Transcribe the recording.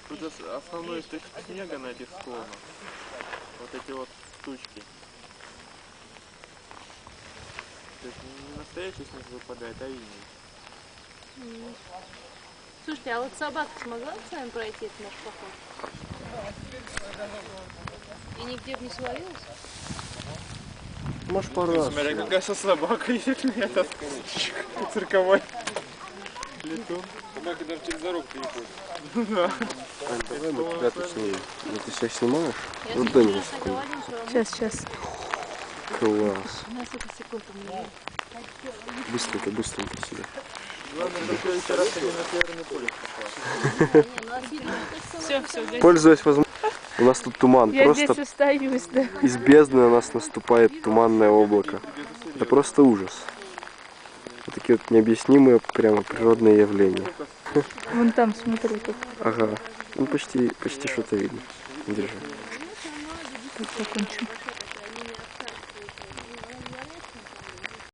Тут основной источник снега на этих склонах. Вот эти вот штучки. То есть не настоящий снег выпадает, а иней. Слушайте, а вот собака смогла с вами пройти этот наш поход? И нигде бы не свалилась? Может, пару раз. Смотря какая собака едет на этот цирковой летун. Собака даже через дорогу переходит. Да. Ань, давай мы тебя тут снимем. Ты себя снимаешь? Я Вот сейчас Дэнни. говорим, что Сейчас. Класс. у нас это секунду не Быстренько себя. Главное, что в следующий раз они на Северный полюс попали. Все. Пользуясь возможностью. У нас тут туман. Я Просто здесь остаюсь, да. из бездны на нас наступает туманное облако. Это просто ужас. Вот такие вот необъяснимые прямо природные явления. Вон там, смотри, как. Ага. Ну почти что-то видно. Держи. Тут закончим.